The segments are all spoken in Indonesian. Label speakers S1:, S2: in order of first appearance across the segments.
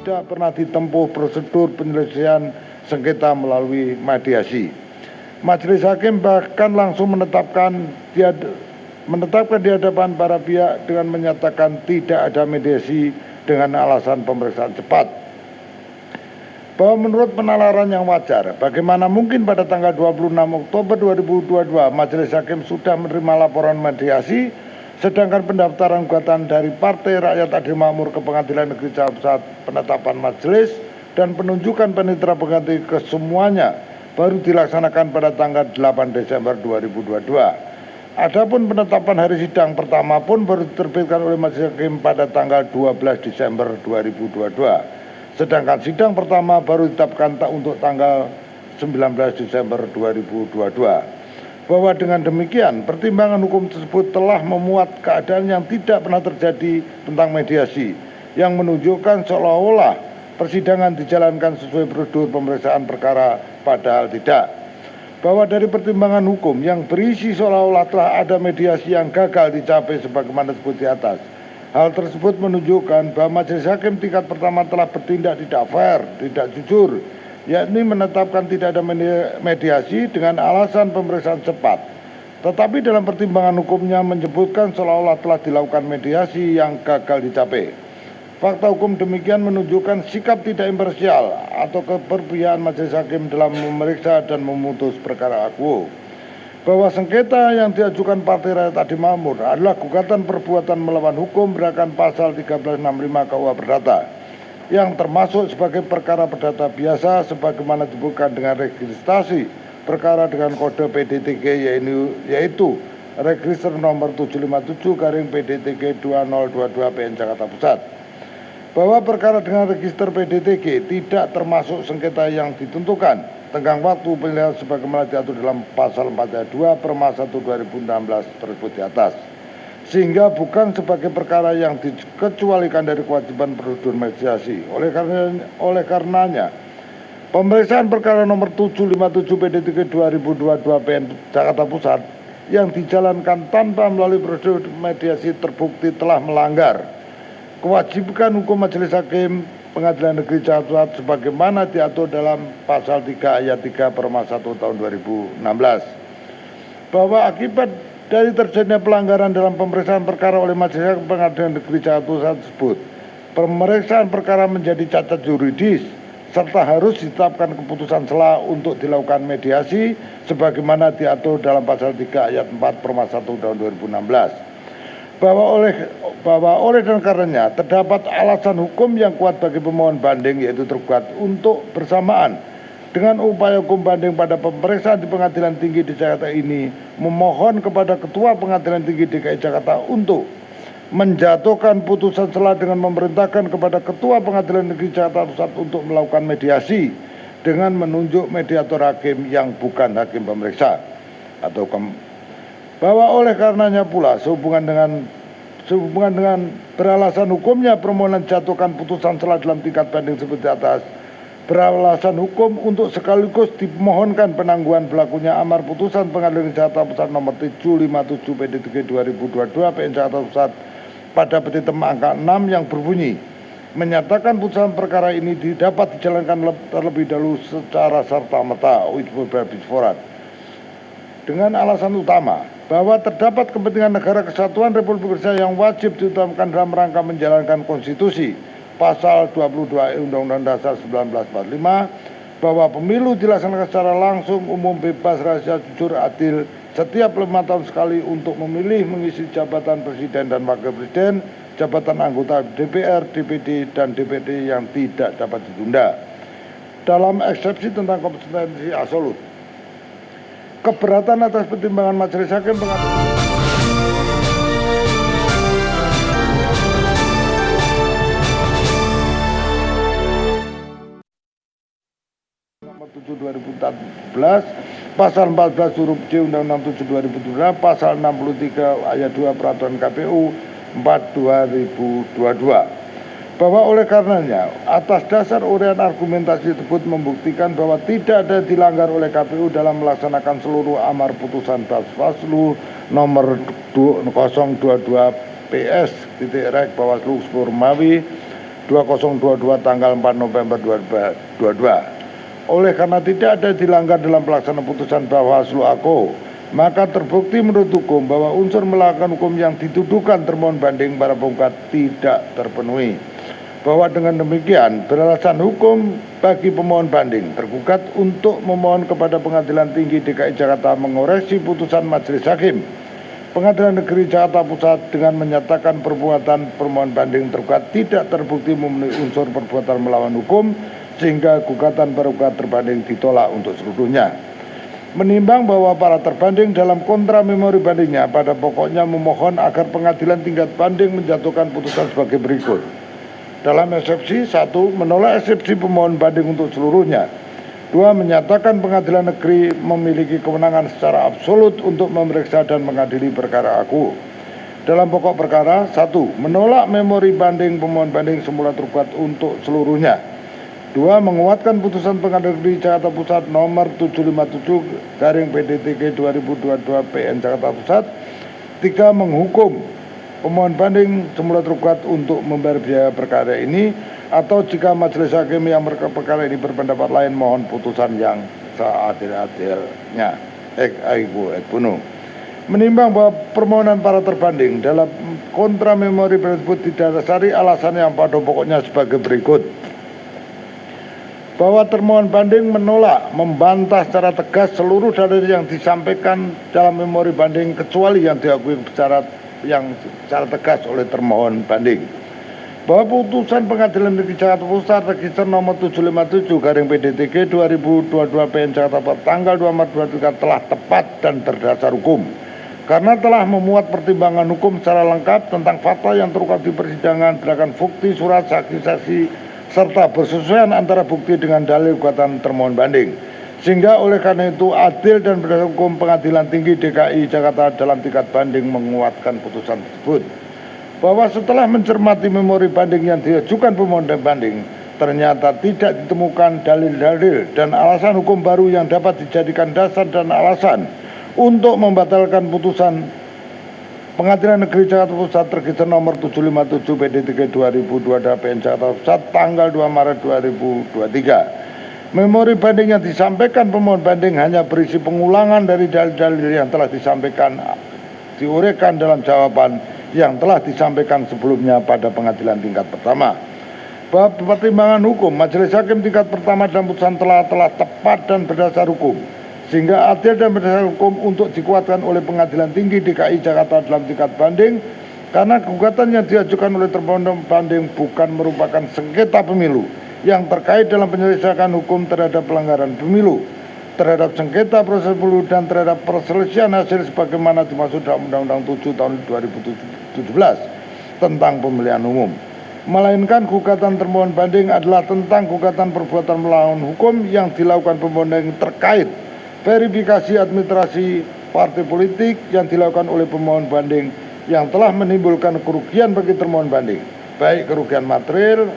S1: tidak pernah ditempuh prosedur penyelesaian sengketa melalui mediasi. Majelis Hakim bahkan langsung menetapkan di hadapan para pihak dengan menyatakan tidak ada mediasi dengan alasan pemeriksaan cepat. Bahwa menurut penalaran yang wajar, bagaimana mungkin pada tanggal 26 Oktober 2022 Majelis Hakim sudah menerima laporan mediasi, sedangkan pendaftaran gugatan dari Partai Rakyat Adil Makmur ke Pengadilan Negeri Jakarta Pusat, penetapan majelis dan penunjukan panitera pengganti kesemuanya baru dilaksanakan pada tanggal 8 Desember 2022. Adapun penetapan hari sidang pertama pun baru diterbitkan oleh Majelis Hakim pada tanggal 12 Desember 2022. Sedangkan sidang pertama baru ditetapkan untuk tanggal 19 Desember 2022. Bahwa dengan demikian, pertimbangan hukum tersebut telah memuat keadaan yang tidak pernah terjadi tentang mediasi, yang menunjukkan seolah-olah persidangan dijalankan sesuai prosedur pemeriksaan perkara, padahal tidak. Bahwa dari pertimbangan hukum yang berisi seolah-olah telah ada mediasi yang gagal dicapai sebagaimana disebut di atas. Hal tersebut menunjukkan bahwa Majelis Hakim tingkat pertama telah bertindak tidak fair, tidak jujur, yakni menetapkan tidak ada mediasi dengan alasan pemeriksaan cepat. Tetapi dalam pertimbangan hukumnya menyebutkan seolah-olah telah dilakukan mediasi yang gagal dicapai. Fakta hukum demikian menunjukkan sikap tidak imparsial atau keberpihakan Majelis Hakim dalam memeriksa dan memutus perkara akuo. Bahwa sengketa yang diajukan Partai Rakyat Adil Makmur adalah gugatan perbuatan melawan hukum berdasarkan pasal 1365 KUH Perdata, yang termasuk sebagai perkara perdata biasa sebagaimana disebutkan dengan registrasi perkara dengan kode PDTG, yaitu Register nomor 757/PDTG 2022 PN Jakarta Pusat. Bahwa perkara dengan register PDTG tidak termasuk sengketa yang ditentukan tenggang waktu penilaian sebagaimana diatur dalam pasal 4 ayat 2 Perma 1 2016 tersebut di atas, sehingga bukan sebagai perkara yang dikecualikan dari kewajiban prosedur mediasi. Oleh karenanya pemeriksaan perkara nomor 757 PDTG 2022 PN Jakarta Pusat yang dijalankan tanpa melalui prosedur mediasi terbukti telah melanggar kewajiban hukum Majelis Hakim Pengadilan Negeri Jakarta Pusat sebagaimana diatur dalam pasal 3 ayat 3 Perma 1 tahun 2016. Bahwa akibat dari terjadinya pelanggaran dalam pemeriksaan perkara oleh Majelis Hakim Pengadilan Negeri Jakarta Pusat tersebut, pemeriksaan perkara menjadi cacat yuridis serta harus ditetapkan keputusan sela untuk dilakukan mediasi sebagaimana diatur dalam pasal 3 ayat 4 Perma 1 tahun 2016. Bahwa oleh dan karenanya terdapat alasan hukum yang kuat bagi pemohon banding, yaitu tergugat, untuk bersamaan dengan upaya hukum banding pada pemeriksaan di Pengadilan Tinggi di Jakarta ini memohon kepada Ketua Pengadilan Tinggi DKI Jakarta untuk menjatuhkan putusan sela dengan memerintahkan kepada Ketua Pengadilan Negeri Jakarta Pusat untuk melakukan mediasi dengan menunjuk mediator hakim yang bukan hakim pemeriksa atau bahwa oleh karenanya pula sehubungan dengan beralasan hukumnya permohonan jatuhkan putusan sela dalam tingkat banding seperti atas, beralasan hukum untuk sekaligus dimohonkan penangguhan berlakunya amar putusan Pengadilan Jakarta Pusat nomor 757 PDTG 2022 PN Jakarta Pusat pada petitum angka 6 yang berbunyi menyatakan putusan perkara ini dapat dijalankan terlebih dahulu secara serta-merta dengan alasan utama bahwa terdapat kepentingan negara kesatuan Republik Indonesia yang wajib diutamakan dalam rangka menjalankan konstitusi pasal 22 Undang-Undang Dasar 1945, bahwa pemilu dilaksanakan secara langsung, umum, bebas, rahasia, jujur, adil setiap 5 tahun sekali untuk memilih mengisi jabatan presiden dan wakil presiden, jabatan anggota DPR, DPD, dan DPD yang tidak dapat ditunda dalam eksepsi tentang kompetensi absolut. Keberatan atas pertimbangan Majelis Hakim Pengadilan nomor 7 2014, pasal 14 huruf C Undang-Undang 7 2017, pasal 63 ayat 2 Peraturan KPU 4 2022. Bahwa oleh karenanya atas dasar uraian argumentasi tersebut membuktikan bahwa tidak ada dilanggar oleh KPU dalam melaksanakan seluruh amar putusan Bawaslu nomor 022 PS / Bawaslu Spurmawi 2022 tanggal 4 November 2022. Oleh karena tidak ada dilanggar dalam pelaksanaan putusan Bawaslu AKO, maka terbukti menurut hukum bahwa unsur melakukan hukum yang dituduhkan termohon banding para penggugat tidak terpenuhi. Bahwa dengan demikian beralasan hukum bagi pemohon banding tergugat untuk memohon kepada Pengadilan Tinggi DKI Jakarta mengoreksi putusan Majelis Hakim Pengadilan Negeri Jakarta Pusat dengan menyatakan perbuatan pemohon banding tergugat tidak terbukti memenuhi unsur perbuatan melawan hukum sehingga gugatan penggugat terbanding ditolak untuk seluruhnya. Menimbang bahwa para terbanding dalam kontra memori bandingnya pada pokoknya memohon agar pengadilan tingkat banding menjatuhkan putusan sebagai berikut. Dalam eksepsi 1, menolak eksepsi pemohon banding untuk seluruhnya. 2, menyatakan pengadilan negeri memiliki kewenangan secara absolut untuk memeriksa dan mengadili perkara aku. Dalam pokok perkara 1, menolak memori banding pemohon banding semula tergugat untuk seluruhnya. 2, menguatkan putusan Pengadilan Negeri Jakarta Pusat nomor 757/PDTK 2022 PN Jakarta Pusat. 3, menghukum pemohon banding semula tergugat untuk membayar biaya perkara ini, atau jika majelis hakim yang perkara ini berpendapat lain mohon putusan yang seadil-adilnya. Menimbang bahwa permohonan para terbanding dalam kontra memori tersebut tidak didasari alasan yang pada pokoknya sebagai berikut. Bahwa termohon banding menolak, membantah secara tegas seluruh dalil yang disampaikan dalam memori banding kecuali yang diakui secara tegas oleh termohon banding. Bahwa putusan Pengadilan Negeri Jakarta Pusat register nomor 757/PDTK 2022 PN Jakarta Pusat tanggal 2 Maret 2023 telah tepat dan berdasar hukum karena telah memuat pertimbangan hukum secara lengkap tentang fakta yang terungkap di persidangan berdasarkan bukti surat saksi-saksi serta bersesuaian antara bukti dengan dalil gugatan termohon banding. Sehingga oleh karena itu adil dan berdasar hukum Pengadilan Tinggi DKI Jakarta dalam tingkat banding menguatkan putusan tersebut. Bahwa setelah mencermati memori banding yang diajukan pemohon banding, ternyata tidak ditemukan dalil-dalil dan alasan hukum baru yang dapat dijadikan dasar dan alasan untuk membatalkan putusan Pengadilan Negeri Jakarta Pusat register nomor 757/PDTK 2022 PN Jakarta Pusat tanggal 2 Maret 2023. Memori banding yang disampaikan pemohon banding hanya berisi pengulangan dari dalil-dalil yang telah disampaikan diuraikan dalam jawaban yang telah disampaikan sebelumnya pada pengadilan tingkat pertama. Bahwa pertimbangan hukum majelis hakim tingkat pertama dalam putusan telah tepat dan berdasar hukum, sehingga adil dan berdasar hukum untuk dikuatkan oleh Pengadilan Tinggi DKI Jakarta dalam tingkat banding, karena gugatan yang diajukan oleh termohon banding bukan merupakan sengketa pemilu yang terkait dalam penyelesaian hukum terhadap pelanggaran pemilu, terhadap sengketa proses pemilu dan terhadap perselisihan hasil sebagaimana dimaksud dalam Undang-Undang 7 tahun 2017 tentang pemilihan umum. Melainkan gugatan termohon banding adalah tentang gugatan perbuatan melawan hukum yang dilakukan pemohon banding terkait verifikasi administrasi partai politik yang dilakukan oleh pemohon banding yang telah menimbulkan kerugian bagi termohon banding, baik kerugian material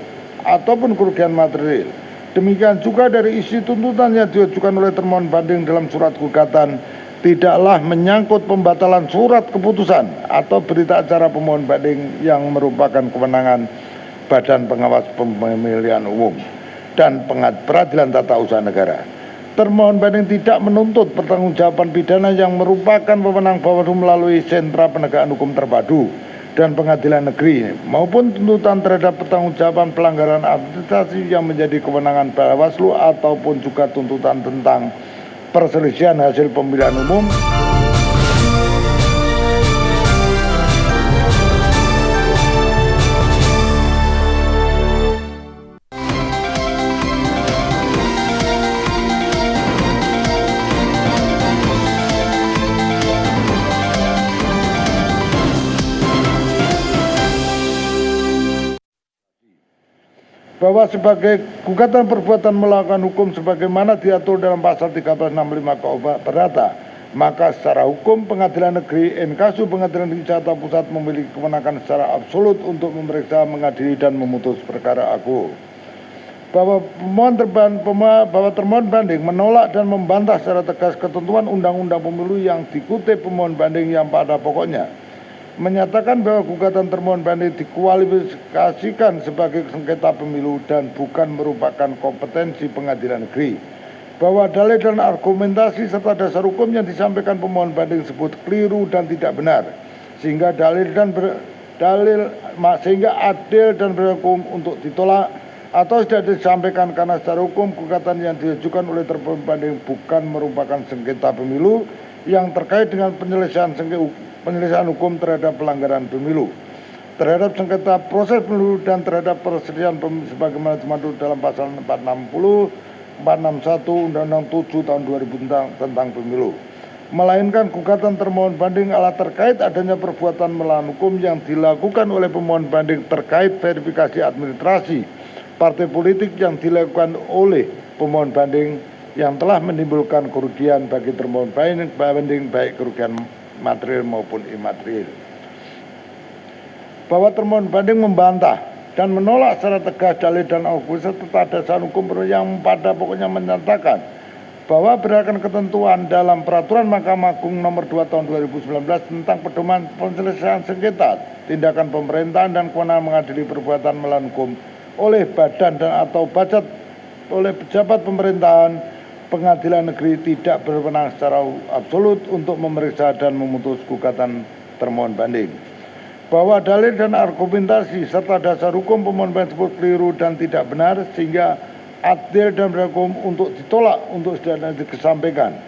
S1: ataupun kerugian material. Demikian juga dari isi tuntutan yang diajukan oleh termohon banding dalam surat gugatan tidaklah menyangkut pembatalan surat keputusan atau berita acara pemohon banding yang merupakan kewenangan Badan Pengawas Pemilihan Umum dan Peradilan Tata Usaha Negara. Termohon banding tidak menuntut pertanggungjawaban pidana yang merupakan wewenang Bawaslu melalui sentra penegakan hukum terpadu dan pengadilan negeri maupun tuntutan terhadap pertanggungjawaban pelanggaran administrasi yang menjadi kewenangan Bawaslu ataupun juga tuntutan tentang perselisihan hasil pemilihan umum. Bahwa sebagai gugatan perbuatan melakukan hukum sebagaimana diatur dalam pasal 1365 KUH Perdata, maka secara hukum Pengadilan Negeri Inkasu Pengadilan Negeri Jakarta Pusat memiliki kewenangan secara absolut untuk memeriksa, mengadili dan memutus perkara aku. Bahwa termohon banding menolak dan membantah secara tegas ketentuan Undang-Undang Pemilu yang dikutip pemohon banding yang pada pokoknya menyatakan bahwa gugatan termohon banding dikualifikasikan sebagai sengketa pemilu dan bukan merupakan kompetensi pengadilan negeri, bahwa dalil dan argumentasi serta dasar hukum yang disampaikan pemohon banding tersebut keliru dan tidak benar, sehingga sehingga adil dan berhukum untuk ditolak atau tidak disampaikan karena secara hukum gugatan yang diajukan oleh termohon banding bukan merupakan sengketa pemilu yang terkait dengan penyelesaian hukum terhadap pelanggaran pemilu, terhadap sengketa proses pemilu dan terhadap perselisihan pemilu sebagaimana dimaksud dalam pasal 460, 461 Undang-Undang 7 tahun 2000 tentang pemilu, melainkan gugatan termohon banding adalah terkait adanya perbuatan melawan hukum yang dilakukan oleh pemohon banding terkait verifikasi administrasi partai politik yang dilakukan oleh pemohon banding yang telah menimbulkan kerugian bagi termohon banding baik kerugian material maupun imaterial. Bahwa termohon banding membantah dan menolak secara tegas dalil dan argumentasi serta dasar hukum yang pada pokoknya menyatakan bahwa berdasarkan ketentuan dalam Peraturan Mahkamah Agung Nomor 2 Tahun 2019 tentang pedoman penyelesaian sengketa, tindakan pemerintahan dan kewenangan mengadili perbuatan melawan hukum oleh badan dan atau pejabat pemerintahan, pengadilan negeri tidak berwenang secara absolut untuk memeriksa dan memutus gugatan termohon banding. Bahwa dalil dan argumentasi serta dasar hukum pemohon banding tersebut keliru dan tidak benar sehingga adil dan berhukum untuk ditolak untuk tidak disampaikan.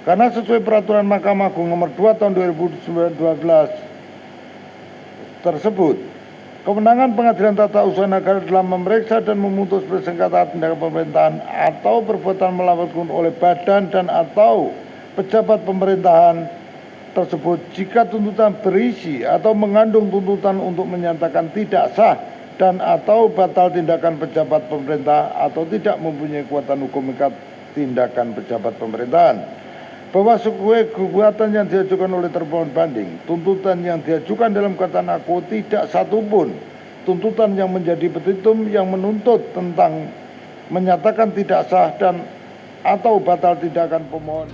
S1: Karena sesuai peraturan Mahkamah Agung Nomor 2 Tahun 2012 tersebut, kewenangan pengadilan tata usaha negara dalam memeriksa dan memutus persengketa tindakan pemerintahan atau perbuatan melawan hukum oleh badan dan atau pejabat pemerintahan tersebut jika tuntutan berisi atau mengandung tuntutan untuk menyatakan tidak sah dan atau batal tindakan pejabat pemerintah atau tidak mempunyai kekuatan hukum mengikat tindakan pejabat pemerintahan. Bahwa sesuai gugatan yang diajukan oleh termohon banding, tuntutan yang diajukan dalam gugatan aku tidak satupun tuntutan yang menjadi petitum yang menuntut tentang menyatakan tidak sah dan atau batal tindakan pemohon.